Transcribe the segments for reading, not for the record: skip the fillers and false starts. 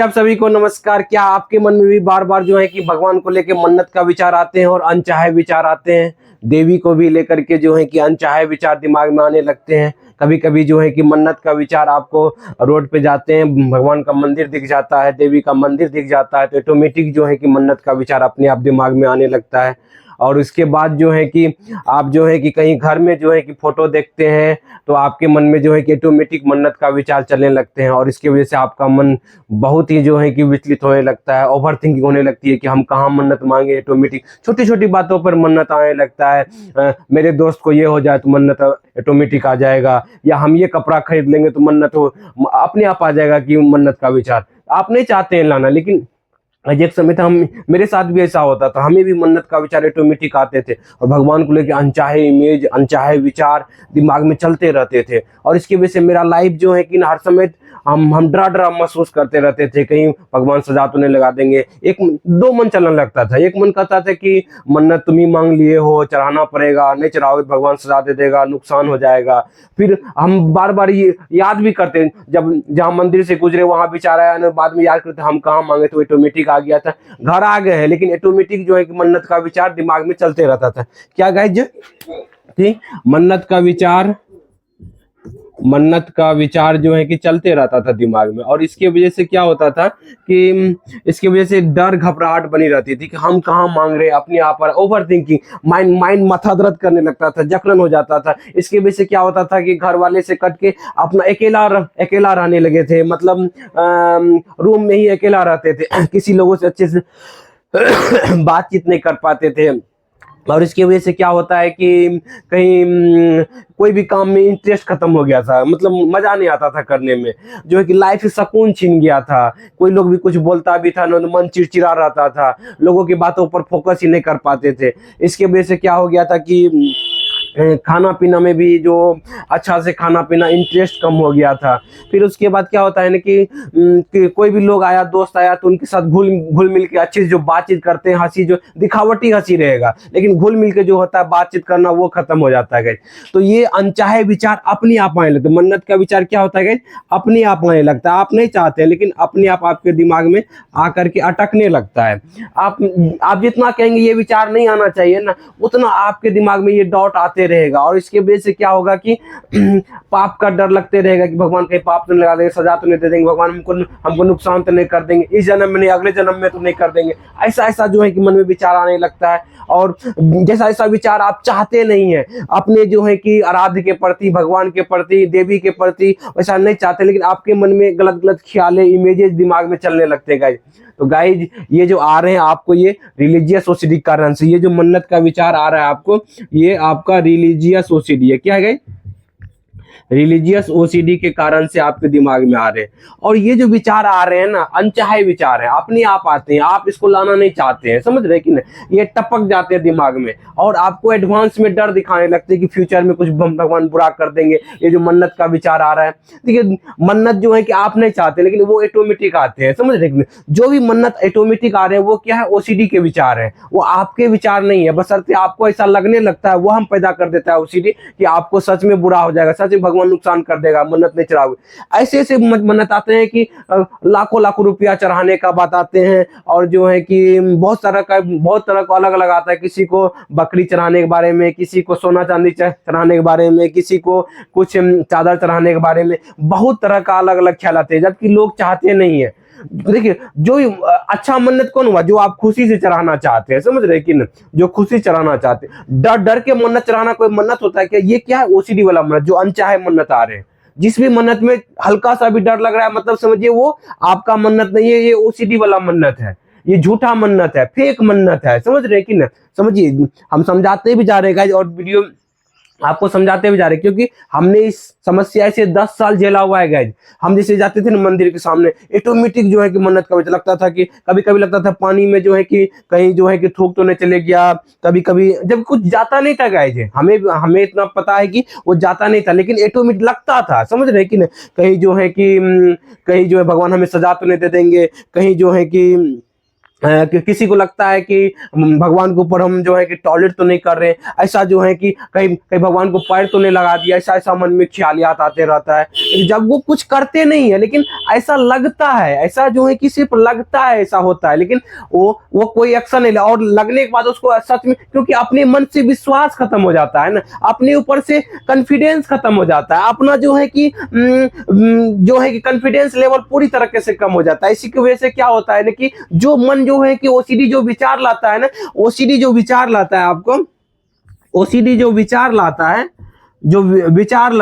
आप सभी को नमस्कार। क्या आपके मन में भी बार बार जो है कि भगवान को लेके मन्नत का विचार आते हैं और अनचाहे विचार आते हैं? देवी को भी लेकर के जो है कि अनचाहे विचार दिमाग में आने लगते हैं। कभी कभी जो है कि मन्नत का विचार आपको रोड पे जाते हैं, भगवान का मंदिर दिख जाता है, देवी का मंदिर दिख जाता है, तो ऑटोमेटिक जो है कि मन्नत का विचार अपने आप दिमाग में आने लगता है। और उसके बाद जो है कि आप जो है कि कहीं घर में जो है कि फोटो देखते हैं तो आपके मन में जो है कि ऑटोमेटिक मन्नत का विचार चलने लगते हैं, और इसकी वजह से आपका मन बहुत ही जो है कि विचलित होने लगता है, ओवर थिंकिंग होने लगती है कि हम कहाँ मन्नत मांगे। ऑटोमेटिक छोटी छोटी बातों पर मन्नत आने लगता है। मेरे दोस्त को ये हो जाए तो मन्नत ऑटोमेटिक आ जाएगा, या हम ये कपड़ा खरीद लेंगे तो मन्नत हो अपने आप आ जाएगा कि मन्नत का विचार आप नहीं चाहते हैं लाना, लेकिन एक समय था, हम मेरे साथ भी ऐसा होता था, हमें भी मन्नत का विचार ऑटोमेटिक आते थे और भगवान को लेकर अनचाहे इमेज, अनचाहे विचार दिमाग में चलते रहते थे। और इसकी वजह से मेरा लाइफ जो है कि हर समय हम डरा डरा महसूस करते रहते थे, कहीं भगवान सजा तो नहीं लगा देंगे। एक दो मन चलने लगता था। एक मन कहता था कि मन्नत तुम ही मांग लिए हो, चढ़ाना पड़ेगा, नहीं चढ़ाओगे तो भगवान सजा दे देगा, नुकसान हो जाएगा। फिर हम बार बार ये याद भी करते, जब जहाँ मंदिर से गुजरे वहां विचार आया ना, बाद में याद करते हम कहाँ मांगे, तो ऑटोमेटिक आ गया था। घर आ गए हैं लेकिन ऑटोमेटिक जो है कि मन्नत का विचार दिमाग में चलते रहता था। क्या गाइस ठीक, मन्नत का विचार जो है कि चलते रहता था दिमाग में। और इसके वजह से क्या होता था कि इसकी वजह से डर घबराहट बनी रहती थी कि हम कहाँ मांग रहे हैं, अपने आप पर ओवर थिंकिंग, माइंड माथा दर्द करने लगता था, जकड़न हो जाता था। इसकी वजह से क्या होता था कि घर वाले से कट के अपना अकेला रहने लगे थे, मतलब रूम में ही अकेला रहते थे, किसी लोगों से अच्छे से बातचीत नहीं कर पाते थे। और इसकी वजह से क्या होता है कि कहीं कोई भी काम में इंटरेस्ट खत्म हो गया था, मतलब मजा नहीं आता था करने में, जो है कि लाइफ से सुकून छीन गया था। कोई लोग भी कुछ बोलता भी था ना, मन चिड़चिड़ा रहता था, लोगों की बातों पर फोकस ही नहीं कर पाते थे। इसके वजह से क्या हो गया था कि खाना पीना में भी जो अच्छा से खाना पीना इंटरेस्ट कम हो गया था। फिर उसके बाद क्या होता है ना कि कोई भी लोग आया, दोस्त आया, तो उनके साथ घुल मिल के अच्छे से जो बातचीत करते हैं, हंसी जो दिखावटी हंसी रहेगा, लेकिन घुल मिल के जो होता है बातचीत करना वो खत्म हो जाता है गाइस। तो ये अनचाहे विचार अपने आप आने लगते। मन्नत का विचार क्या होता है गाइस, अपने आप आने लगता है। आप नहीं चाहते लेकिन अपने आप आपके दिमाग में आकर के अटकने लगता है। आप जितना कहेंगे ये विचार नहीं आना चाहिए ना, उतना आपके दिमाग में ये डाउट आते रहेगा। और इसके वजह से क्या होगा कि पाप का डर लगते रहेगा कि भगवान कहीं पाप तो नहीं लगा देंगे, सजा तो नहीं दे देंगे, भगवान हमको नुकसान तो नहीं कर देंगे, इस जन्म में नहीं अगले जन्म में तो नहीं कर देंगे। ऐसा जो है कि मन में विचार आने लगता है। और जैसा ऐसा विचार आप चाहते नहीं है अपने जो है कि आराध्य के प्रति, भगवान के प्रति, देवी के प्रति, वैसा नहीं चाहते, लेकिन आपके मन में गलत गलत ख्यालें, इमेजेस दिमाग में चलने लगते हैं गाइज। तो गाइज ये जो आ रहे हैं आपको, ये रिलीजियस ओसीडी के कारण से, ये जो मन्नत का विचार आ रहा है आपको, ये आपका रिलीजियस ओसीडी है। क्या है गाइज? रिलीजियस ओसीडी के कारण से आपके दिमाग में आ रहे हैं। और ये जो विचार आ रहे हैं ना, अनचाहे विचार हैं, अपने आप आते हैं, आप इसको लाना नहीं चाहते हैं, समझ रहे कि नहीं? ये टपक जाते हैं दिमाग में और आपको एडवांस में डर दिखाने लगते हैं कि फ्यूचर में कुछ भगवान बुरा कर देंगे। ये जो मन्नत का विचार आ रहा है, देखिए मन्नत जो है कि आप नहीं चाहते, लेकिन वो ऑटोमेटिक आते हैं, समझ रहे कि नहीं? जो भी मन्नत ऑटोमेटिक आ रहे हैं वो क्या है, ओसीडी के विचार है, वो आपके विचार नहीं है। बशर्ते आपको ऐसा लगने लगता है, वो हम पैदा कर देता है ओसीडी कि आपको सच में बुरा हो जाएगा, सच में भगवान नुकसान कर देगा, मन्नत नहीं चढ़ाओगे। ऐसे ऐसे मन्नत आते हैं कि लाखों लाखों रुपया चढ़ाने का बात आते हैं। और जो है कि बहुत तरह का अलग अलग आता है। किसी को बकरी चढ़ाने के बारे में, किसी को सोना चांदी चढ़ाने के बारे में, किसी को कुछ चादर चढ़ाने के बारे में, बहुत तरह का अलग अलग ख्याल आते हैं, जबकि लोग चाहते नहीं है। देखिए जो अच्छा मन्नत कौन हुआ, जो आप खुशी से चढ़ाना चाहते हैं, समझ रहे कि नहीं? जो खुशी चढ़ाना चाहते हैं। डर डर के मन्नत चढ़ाना कोई मन्नत होता है क्या? ये क्या है? ओसीडी वाला मन्नत, जो अनचाहे मन्नत आ रहे हैं। जिस भी मन्नत में हल्का सा भी डर लग रहा है, मतलब समझिए वो आपका मन्नत नहीं है, ये ओसीडी वाला मन्नत है, ये झूठा मन्नत है, फेक मन्नत है, समझ रहे कि ना? समझिए, हम समझाते भी जा रहे हैं और वीडियो आपको समझाते भी जा रहे, क्योंकि हमने इस समस्या से 10 साल झेला हुआ है गाइज। हम जैसे जाते थे ना मंदिर के सामने, ऑटोमेटिक जो है कि मन्नत का विचार लगता था कि कभी कभी लगता था पानी में जो है कि कहीं जो है कि थूक तो नहीं चले गया, कभी कभी जब कुछ जाता नहीं था गाइज, हमें इतना पता है कि वो जाता नहीं था, लेकिन ऑटोमेटिक लगता था, समझ रहे कि नहीं? कहीं जो है कि कहीं जो है भगवान हमें सजा तो नहीं दे देंगे, कहीं जो है कि कि किसी को लगता है कि भगवान के ऊपर हम जो है कि टॉयलेट तो नहीं कर रहे, ऐसा जो है कि कहीं कहीं भगवान को पैर तो नहीं लगा दिया, ऐसा ऐसा मन में ख्यालियात आते रहता है। लेकिन जब वो कुछ करते नहीं है, लेकिन ऐसा लगता है, ऐसा जो है कि सिर्फ लगता है ऐसा होता है, लेकिन वो कोई एक्शन नहीं, और लगने के बाद उसको सच में, क्योंकि अपने मन से विश्वास खत्म हो जाता है ना, अपने ऊपर से कॉन्फिडेंस खत्म हो जाता है, अपना जो है कि कॉन्फिडेंस लेवल पूरी तरीके से कम हो जाता है। इसी की वजह से क्या होता है ना कि जो मन जो है कि ओसीडी जो विचार लाता है ना, ओसीडी जो विचार लाता है आपको, ओसीडी जो विचार लाता है, जो विचार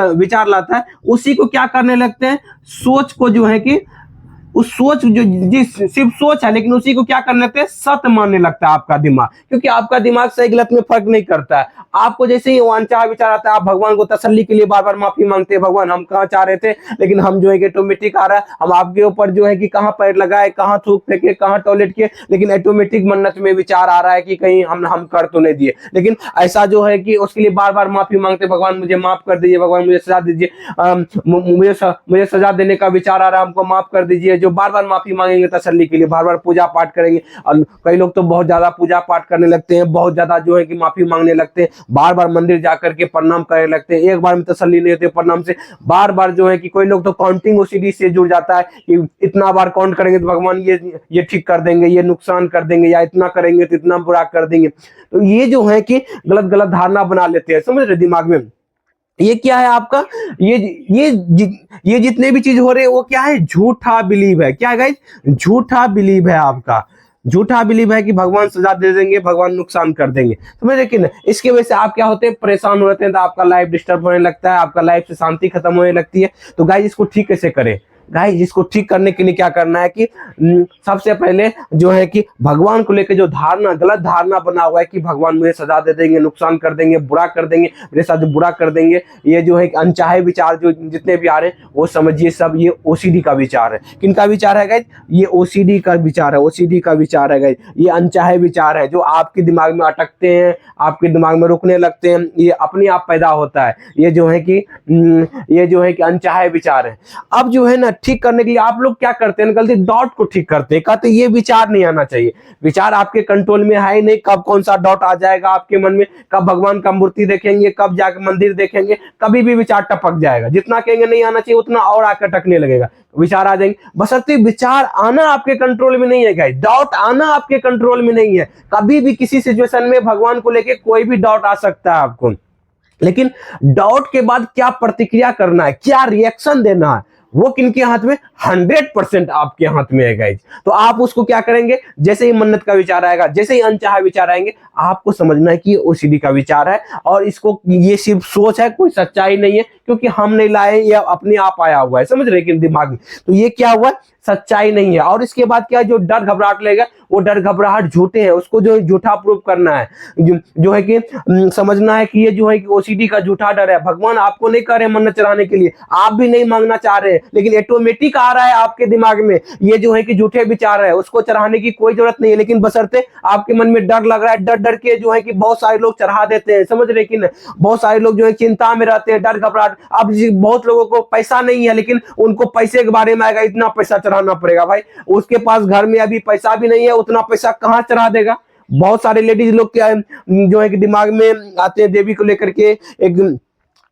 लाता है, उसी को क्या करने लगते हैं, सोच को जो है कि उस सोच जो जिस सिर्फ सोच है, लेकिन उसी को क्या करने लगते हैं, सत्य मानने लगता है आपका दिमाग, क्योंकि आपका दिमाग सही गलत में फर्क नहीं करता है। आपको जैसे ही अनचाहा विचार आता है, आप भगवान को तसल्ली के लिए बार बार माफी मांगते हैं, भगवान हम कहाँ चाह रहे थे, लेकिन हम जो है कि ऑटोमेटिक आ रहा है, हम आपके ऊपर जो है कि कहाँ पैर लगाए, कहाँ थूक फेंके, कहाँ टॉयलेट किए, लेकिन ऑटोमेटिक मन्नत में विचार आ रहा है कि कहीं हम कर तो नहीं दिए। लेकिन ऐसा जो है कि उसके लिए बार बार माफी मांगते, भगवान मुझे माफ कर दीजिए, भगवान मुझे सजा दीजिए, मुझे सजा देने का विचार आ रहा है, हमको माफ कर दीजिए, जो बार बार माफी मांगेंगे तसल्ली के लिए, बार बार पूजा पाठ करेंगे। और कई लोग तो बहुत ज्यादा पूजा पाठ करने लगते हैं, बहुत ज्यादा जो है कि माफी मांगने लगते हैं, बार बार मंदिर जाकर के प्रणाम करने लगते हैं, एक बार में तसल्ली नहीं होती प्रणाम से, बार बार जो है कि कोई लोग तो काउंटिंग ओसीडी से जुड़ जाता है कि इतना बार काउंट करेंगे तो भगवान ये ठीक कर देंगे, ये नुकसान कर देंगे, या इतना करेंगे तो इतना बुरा कर देंगे। तो ये जो है कि गलत गलत धारणा बना लेते हैं, समझ रहे, दिमाग में। ये क्या है आपका, ये ये जितने भी चीज हो रहे हैं वो क्या है, झूठा बिलीव है। क्या है गाइस, झूठा बिलीव है आपका, झूठा बिलीव है कि भगवान सजा दे देंगे, भगवान नुकसान कर देंगे। समझ रहे कि ना, इसकी वजह से आप क्या होते हैं, परेशान हो जाते हैं, तो आपका लाइफ डिस्टर्ब होने लगता है, आपका लाइफ से शांति खत्म होने लगती है। तो गाइस इसको ठीक कैसे करें, गाइस इसको ठीक करने के लिए क्या करना है कि सबसे पहले जो है कि भगवान को लेकर जो धारणा, गलत धारणा बना हुआ है कि भगवान मुझे सजा दे देंगे, नुकसान कर देंगे, बुरा कर देंगे, मेरे साथ जो बुरा कर देंगे, ये जो है अनचाहे विचार जो जितने भी आ रहे हैं, वो समझिए सब ये ओसीडी का विचार है। किनका विचार है गाइस, ये ओसीडी का विचार है, ओसीडी का विचार है गाइस, ये अनचाहे विचार है जो आपके दिमाग में अटकते हैं, आपके दिमाग में रुकने लगते हैं, ये अपने आप पैदा होता है, ये जो है कि अनचाहे विचार है। अब जो है ना ठीक करने के लिए आप लोग क्या करते हैं, गलती डॉट को ठीक करते हैं, कहते हैं ये विचार नहीं आना चाहिए, विचार आपके कंट्रोल में है ही नहीं, कब कौन सा डॉट आ जाएगा आपके मन में, कब भगवान का मूर्ति देखेंगे, कब जाकर मंदिर देखेंगे, कभी भी विचार टपक जाएगा, जितना कहेंगे नहीं आना चाहिए उतना और आकर टकने लगेगा, विचार आ जाएंगे। बशर्ते विचार आना आपके कंट्रोल में नहीं है गाइस, डाउट आना आपके कंट्रोल में नहीं है। कभी भी किसी सिचुएशन में भगवान को लेके कोई भी डाउट आ सकता है आपको, लेकिन डाउट के बाद क्या प्रतिक्रिया करना है, क्या रिएक्शन देना है, वो किनके हाथ में, 100% आपके हाथ में है गाइज। तो आप उसको क्या करेंगे, जैसे ही मन्नत का विचार आएगा, जैसे ही अनचाहा विचार आएंगे, आपको समझना है कि ये ओसीडी का विचार है, और इसको ये सिर्फ सोच है, कोई सच्चाई नहीं है, क्योंकि हम नहीं लाए, ये अपने आप आया हुआ है, समझ रहे कि दिमाग में। तो ये क्या हुआ, सच्चाई नहीं है। और इसके बाद क्या, जो डर घबराहट लगेगा, वो डर घबराहट झूठे हैं, उसको जो झूठा प्रूफ करना है, जो है कि समझना है कि ये जो है कि ओसीडी का झूठा डर है। भगवान आपको नहीं कह रहे मन्नत चढ़ाने के लिए, आप भी नहीं मांगना चाह रहे, लेकिन ऑटोमेटिक आ रहा है आपके दिमाग में, ये जो है कि झूठे विचार है, उसको चढ़ाने की कोई जरूरत नहीं है, लेकिन बशर्ते आपके मन में डर लग रहा है, डर डर के जो है कि बहुत सारे लोग चढ़ा देते हैं, समझ रहे कि नहीं, बहुत सारे लोग जो है चिंता में रहते हैं, डर घबराहट। अब बहुत लोगों को पैसा नहीं है, लेकिन उनको पैसे के बारे में आएगा, इतना पैसा चढ़ाना पड़ेगा, भाई उसके पास घर में अभी पैसा भी नहीं है, उतना पैसा कहां चढ़ा देगा। बहुत सारे लेडीज लोग क्या जो है कि दिमाग में आते हैं देवी को लेकर के, एक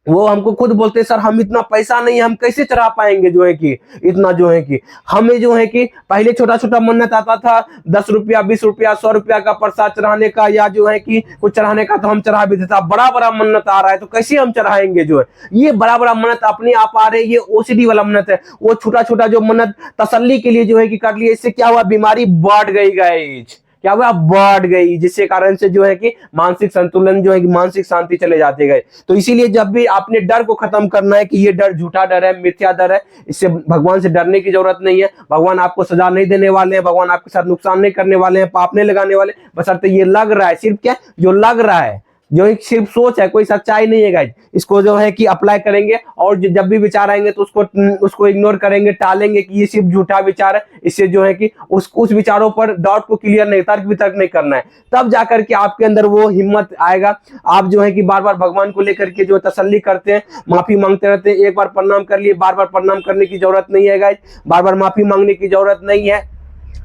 वो हमको खुद बोलते हैं, सर हम इतना पैसा नहीं है, हम कैसे चढ़ा पाएंगे, जो है कि इतना जो है कि हमें जो है कि पहले छोटा छोटा मन्नत आता था, 10 रुपया 20 रुपया 100 रुपया का प्रसाद चढ़ाने का, या जो है कि कुछ चढ़ाने का, तो हम चढ़ा भी देता। बड़ा बड़ा मन्नत आ रहा है, तो कैसे हम चढ़ाएंगे, जो है ये बड़ा बड़ा मन्नत अपने आप आ रहे, ये ओसीडी वाला मन्नत है। वो छोटा छोटा जो मन्नत तसल्ली के लिए जो है कि कर लिए, इससे क्या हुआ, बीमारी बढ़ गई गाइस, क्या हुआ, बढ़ गई, जिसके कारण से जो है कि मानसिक संतुलन, जो है कि मानसिक शांति चले जाते गए। तो इसीलिए जब भी आपने डर को खत्म करना है कि ये डर झूठा डर है, मिथ्या डर है, इससे भगवान से डरने की जरूरत नहीं है। भगवान आपको सजा नहीं देने वाले हैं, भगवान आपके साथ नुकसान नहीं करने वाले हैं, पाप नहीं लगाने वाले, बशर्ते ये लग रहा है, सिर्फ क्या, जो लग रहा है, जो एक सिर्फ सोच है, कोई सच्चाई नहीं है गाइस। इसको जो है कि अप्लाई करेंगे, और जब भी विचार आएंगे तो उसको इग्नोर करेंगे, टालेंगे कि ये सिर्फ झूठा विचार है। इससे जो है कि उस विचारों पर डाउट को क्लियर नहीं, तर्क वितर्क नहीं करना है, तब जाकर के आपके अंदर वो हिम्मत आएगा। आप जो है कि बार बार भगवान को लेकर के जो तसल्ली करते हैं, माफी मांगते रहते हैं, एक बार प्रणाम कर लिए, बार बार प्रणाम करने की जरूरत नहीं है गाइस, बार बार माफी मांगने की जरूरत नहीं है।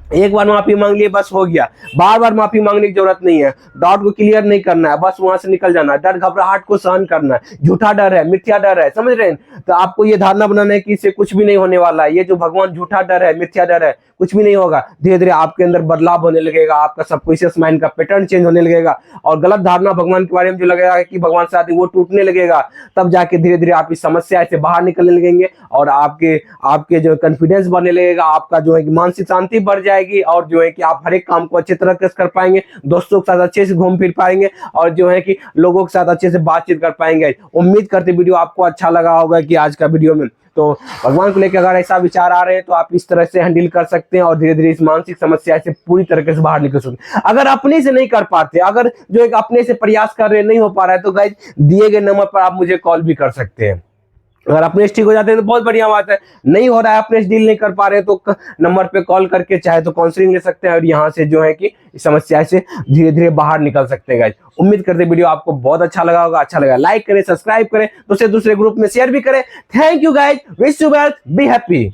एक बार माफी मांग लिए बस हो गया, बार बार माफी मांगने की जरूरत नहीं है। डाउट को क्लियर नहीं करना है, बस वहां से निकल जाना है। डर घबराहट को सहन करना है, झूठा डर है, मिथ्या डर है, समझ रहे हैं। तो आपको ये धारणा बनाना है कि इससे कुछ भी नहीं होने वाला है। ये जो भगवान झूठा डर है, मिथ्या डर है, कुछ भी नहीं होगा। धीरे धीरे आपके अंदर बदलाव होने लगेगा, आपका सबकॉन्शियस माइंड का पैटर्न चेंज होने लगेगा, और गलत धारणा भगवान के बारे में जो लगेगा कि भगवान से आती वो टूटने लगेगा। तब जाके धीरे धीरे आप इस समस्या से बाहर निकलने लगेंगे, और आपके आपके जो कॉन्फिडेंस बढ़ने लगेगा, आपका जो है कि मानसिक शांति बढ़ जाएगी, और जो है कि आप हर एक काम को अच्छे तरह से कर पाएंगे, दोस्तों के साथ अच्छे से घूम फिर पाएंगे, और जो है कि लोगों के साथ अच्छे से बातचीत कर पाएंगे। उम्मीद करते वीडियो आपको अच्छा लगा होगा कि आज का वीडियो में। तो भगवान को लेकर अगर ऐसा विचार आ रहे हैं तो आप इस तरह से हैंडल कर सकते हैं, और धीरे धीरे इस मानसिक समस्या से पूरी तरीके से बाहर निकल सकते हैं। अगर अपने से नहीं कर पाते, अगर जो एक अपने से प्रयास कर रहे हैं नहीं हो पा रहा है, तो गाइस दिए गए नंबर पर आप मुझे कॉल भी कर सकते हैं। अगर अपने ठीक हो जाते हैं तो बहुत बढ़िया बात है, नहीं हो रहा है, अपने डील नहीं कर पा रहे तो नंबर पे कॉल करके चाहे तो काउंसलिंग ले सकते हैं, और यहाँ से जो है कि इस समस्या से धीरे धीरे बाहर निकल सकते हैं गाइस। उम्मीद करते हैं वीडियो आपको बहुत अच्छा लगा होगा। अच्छा लगा लाइक करें, सब्सक्राइब करें, दूसरे ग्रुप में शेयर भी करें। Thank you guys, wish you well, be happy.